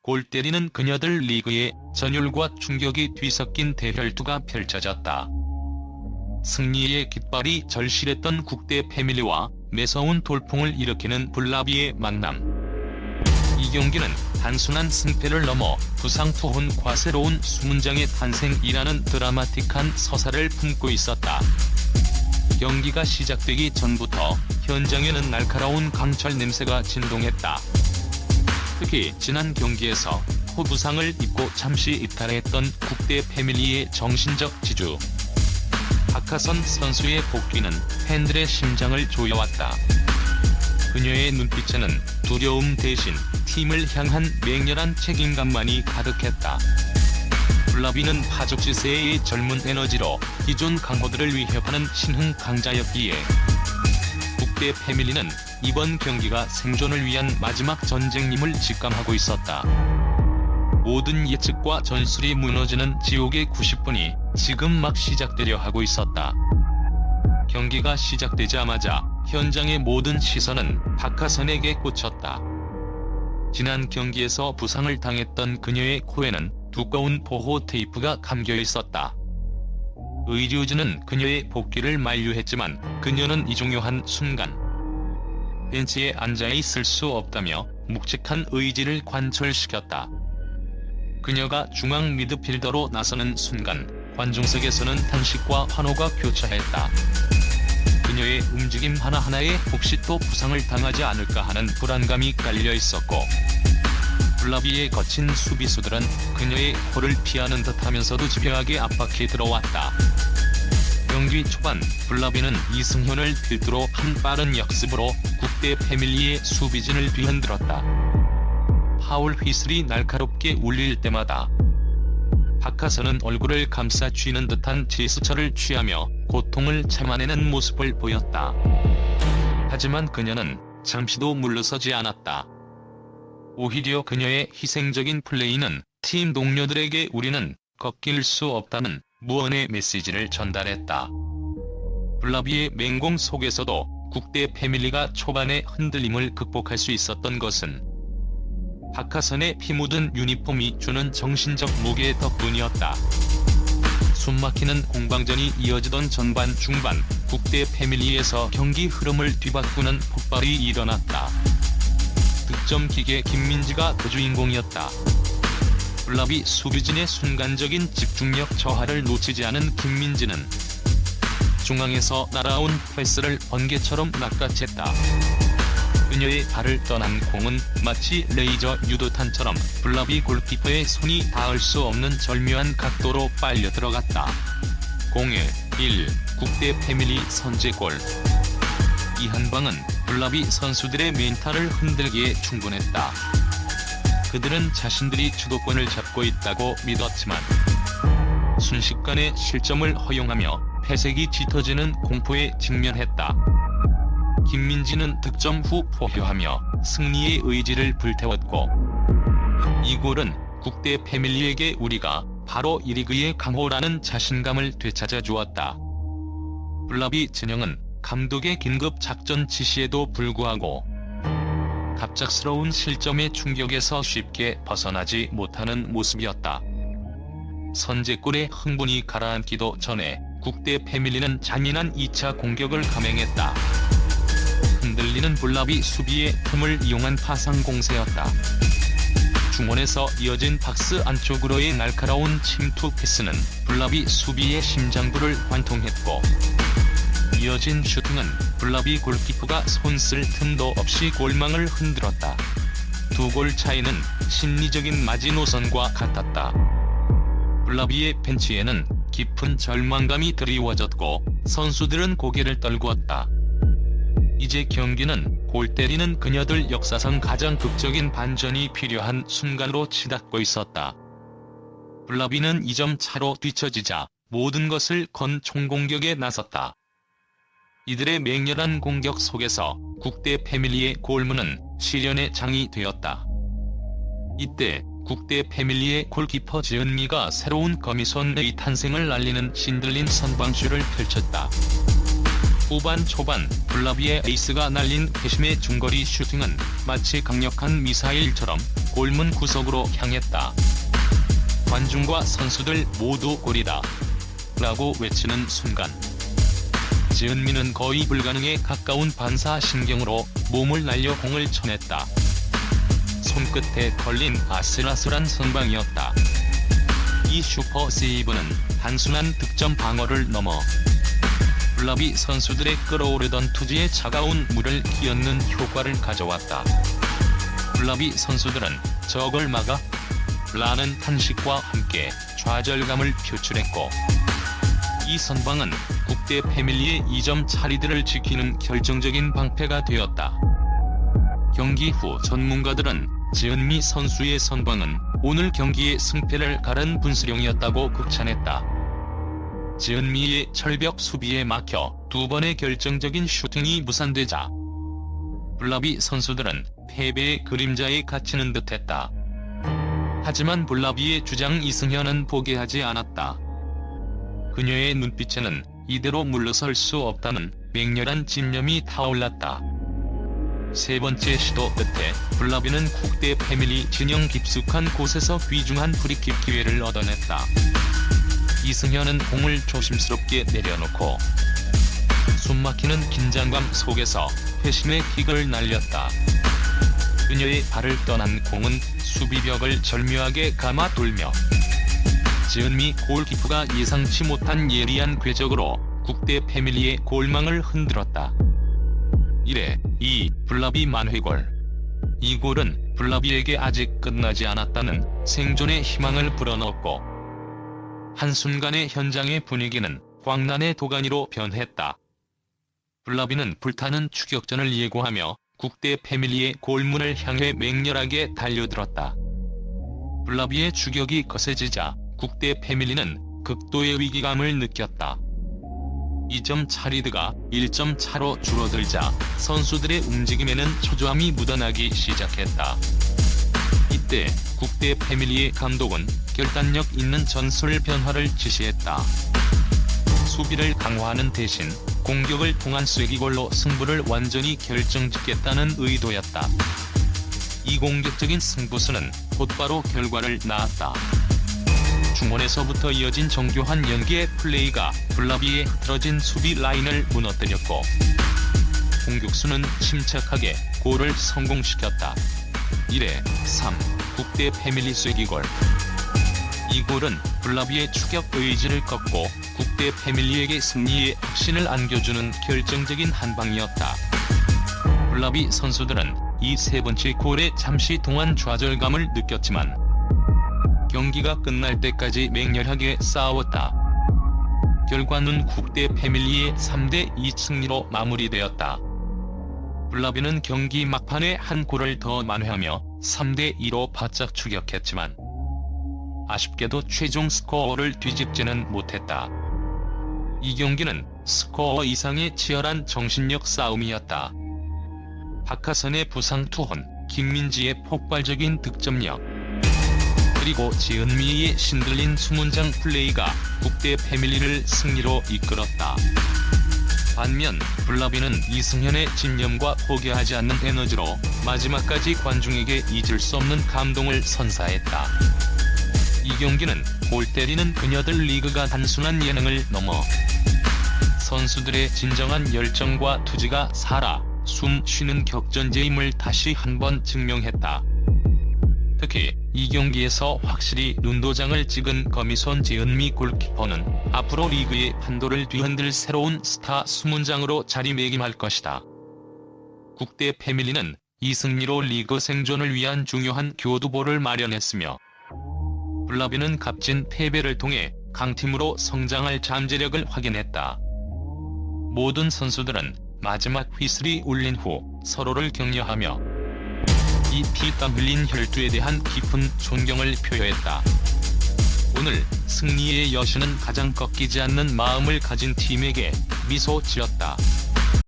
골 때리는 그녀들 리그에 전율과 충격이 뒤섞인 대혈투가 펼쳐졌다. 승리의 깃발이 절실했던 국대 패밀리와 매서운 돌풍을 일으키는 블라비의 만남. 이 경기는 단순한 승패를 넘어 부상 투혼 과새로운 수문장의 탄생이라는 드라마틱한 서사를 품고 있었다. 경기가 시작되기 전부터 현장에는 날카로운 강철 냄새가 진동했다. 특히 지난 경기에서 코 부상을 입고 잠시 이탈했던 국대 패밀리의 정신적 지주 박하선 선수의 복귀는 팬들의 심장을 조여왔다. 그녀의 눈빛에는 두려움 대신 팀을 향한 맹렬한 책임감만이 가득했다. 블라비는 파죽 지세의 젊은 에너지로 기존 강호들을 위협하는 신흥 강자였기에 국대 패밀리는 이번 경기가 생존을 위한 마지막 전쟁임을 직감하고 있었다. 모든 예측과 전술이 무너지는 지옥의 90분이 지금 막 시작되려 하고 있었다. 경기가 시작되자마자 현장의 모든 시선은 박하선에게 꽂혔다. 지난 경기에서 부상을 당했던 그녀의 코에는 두꺼운 보호 테이프가 감겨 있었다. 의료진은 그녀의 복귀를 만류했지만 그녀는 이 중요한 순간 벤치에 앉아있을 수 없다며 묵직한 의지를 관철시켰다. 그녀가 중앙 미드필더로 나서는 순간 관중석에서는 탄식과 환호가 교차했다. 그녀의 움직임 하나하나에 혹시 또 부상을 당하지 않을까 하는 불안감이 깔려 있었고, 블라비의 거친 수비수들은 그녀의 코를 피하는 듯하면서도 집요하게 압박해 들어왔다. 경기 초반 블라비는 이승현을 필두로 한 빠른 역습으로 국대 패밀리의 수비진을 뒤흔들었다. 파울 휘슬이 날카롭게 울릴 때마다 박하선은 얼굴을 감싸 쥐는 듯한 제스처를 취하며 고통을 참아내는 모습을 보였다. 하지만 그녀는 잠시도 물러서지 않았다. 오히려 그녀의 희생적인 플레이는 팀 동료들에게 우리는 꺾일 수 없다는 무언의 메시지를 전달했다. 블라비의 맹공 속에서도 국대 패밀리가 초반의 흔들림을 극복할 수 있었던 것은 박하선의 피 묻은 유니폼이 주는 정신적 무게 덕분이었다. 숨막히는 공방전이 이어지던 전반 중반, 국대 패밀리에서 경기 흐름을 뒤바꾸는 폭발이 일어났다. 득점 기계 김민지가 그 주인공이었다. 블라비 수비진의 순간적인 집중력 저하를 놓치지 않은 김민지는 중앙에서 날아온 패스를 번개처럼 낚아챘다. 그녀의 발을 떠난 공은 마치 레이저 유도탄처럼 블라비 골키퍼의 손이 닿을 수 없는 절묘한 각도로 빨려 들어갔다. 0-1 국대 패밀리 선제골. 이 한 방은 블라비 선수들의 멘탈을 흔들기에 충분했다. 그들은 자신들이 주도권을 잡고 있다고 믿었지만 순식간에 실점을 허용하며 패색이 짙어지는 공포에 직면했다. 김민지는 득점 후 포효하며 승리의 의지를 불태웠고, 이 골은 국대 패밀리에게 우리가 바로 이 리그의 강호라는 자신감을 되찾아 주었다. 블라비 진영은 감독의 긴급 작전 지시에도 불구하고 갑작스러운 실점의 충격에서 쉽게 벗어나지 못하는 모습이었다. 선제골의 흥분이 가라앉기도 전에 국대 패밀리는 잔인한 2차 공격을 감행했다. 흔들리는 블라비 수비의 틈을 이용한 파상 공세였다. 중원에서 이어진 박스 안쪽으로의 날카로운 침투 패스는 블라비 수비의 심장부를 관통했고, 이어진 슈팅은 블라비 골키퍼가 손쓸 틈도 없이 골망을 흔들었다. 두 골 차이는 심리적인 마지노선과 같았다. 블라비의 벤치에는 깊은 절망감이 드리워졌고 선수들은 고개를 떨구었다. 이제 경기는 골 때리는 그녀들 역사상 가장 극적인 반전이 필요한 순간으로 치닫고 있었다. 블라비는 2점 차로 뒤처지자 모든 것을 건 총공격에 나섰다. 이들의 맹렬한 공격 속에서 국대 패밀리의 골문은 시련의 장이 되었다. 이때 국대 패밀리의 골키퍼 지은미가 새로운 거미손의 탄생을 알리는 신들린 선방슛을 펼쳤다. 후반 초반 블라비의 에이스가 날린 회심의 중거리 슈팅은 마치 강력한 미사일처럼 골문 구석으로 향했다. 관중과 선수들 모두 골이다 라고 외치는 순간 지은미는 거의 불가능에 가까운 반사신경으로 몸을 날려 공을 쳐냈다. 손끝에 걸린 아슬아슬한 선방이었다. 이 슈퍼 세이브는 단순한 득점 방어를 넘어 블라비 선수들의 끓어오르던 투지에 차가운 물을 끼얹는 효과를 가져왔다. 블라비 선수들은 저걸 막아? 라는 탄식과 함께 좌절감을 표출했고 이 선방은 국대 패밀리의 2점 차리들을 지키는 결정적인 방패가 되었다. 경기 후 전문가들은 지은미 선수의 선방은 오늘 경기의 승패를 가른 분수령이었다고 극찬했다. 지은미의 철벽 수비에 막혀 두 번의 결정적인 슈팅이 무산되자 블라비 선수들은 패배의 그림자에 갇히는 듯했다. 하지만 블라비의 주장 이승현은 포기하지 않았다. 그녀의 눈빛에는 이대로 물러설 수 없다는 맹렬한 집념이 타올랐다. 세 번째 시도 끝에 블라비는 국대 패밀리 진영 깊숙한 곳에서 귀중한 프리킥 기회를 얻어냈다. 이승현은 공을 조심스럽게 내려놓고 숨막히는 긴장감 속에서 회심의 킥을 날렸다. 그녀의 발을 떠난 공은 수비벽을 절묘하게 감아 돌며 지은미 골키퍼가 예상치 못한 예리한 궤적으로 국대 패밀리의 골망을 흔들었다. 1-2 블라비 만회골. 이 골은 블라비에게 아직 끝나지 않았다는 생존의 희망을 불어넣었고 한순간의 현장의 분위기는 광란의 도가니로 변했다. 블라비는 불타는 추격전을 예고하며 국대 패밀리의 골문을 향해 맹렬하게 달려들었다. 블라비의 추격이 거세지자 국대 패밀리는 극도의 위기감을 느꼈다. 2점 차리드가 1점 차로 줄어들자 선수들의 움직임에는 초조함이 묻어나기 시작했다. 이때 국대 패밀리의 감독은 결단력 있는 전술 변화를 지시했다. 수비를 강화하는 대신 공격을 통한 쐐기골로 승부를 완전히 결정짓겠다는 의도였다. 이 공격적인 승부수는 곧바로 결과를 낳았다. 중원에서부터 이어진 정교한 연계의 플레이가 블라비의 흐트러진 수비 라인을 무너뜨렸고 공격수는 침착하게 골을 성공시켰다. 1-3 국대 패밀리 쐐기골. 이 골은 블라비의 추격 의지를 꺾고 국대 패밀리에게 승리의 확신을 안겨주는 결정적인 한방이었다. 블라비 선수들은 이 세 번째 골에 잠시 동안 좌절감을 느꼈지만 경기가 끝날 때까지 맹렬하게 싸웠다. 결과는 국대 패밀리의 3-2 승리로 마무리되었다. 블라비는 경기 막판에 한 골을 더 만회하며 3-2로 바짝 추격했지만 아쉽게도 최종 스코어를 뒤집지는 못했다. 이 경기는 스코어 이상의 치열한 정신력 싸움이었다. 박하선의 부상 투혼, 김민지의 폭발적인 득점력, 그리고 지은미의 신들린 수문장 플레이가 국대 패밀리를 승리로 이끌었다. 반면 블라비는 이승현의 집념과 포기하지 않는 에너지로 마지막까지 관중에게 잊을 수 없는 감동을 선사했다. 이 경기는 골 때리는 그녀들 리그가 단순한 예능을 넘어 선수들의 진정한 열정과 투지가 살아 숨 쉬는 격전제임을 다시 한번 증명했다. 특히 이 경기에서 확실히 눈도장을 찍은 거미손 지은미 골키퍼는 앞으로 리그의 판도를 뒤흔들 새로운 스타 수문장으로 자리매김할 것이다. 국대 패밀리는 이 승리로 리그 생존을 위한 중요한 교두보를 마련했으며 블라비는 값진 패배를 통해 강팀으로 성장할 잠재력을 확인했다. 모든 선수들은 마지막 휘슬이 울린 후 서로를 격려하며 이 피땀 흘린 혈투에 대한 깊은 존경을 표했다. 오늘 승리의 여신은 가장 꺾이지 않는 마음을 가진 팀에게 미소 지었다.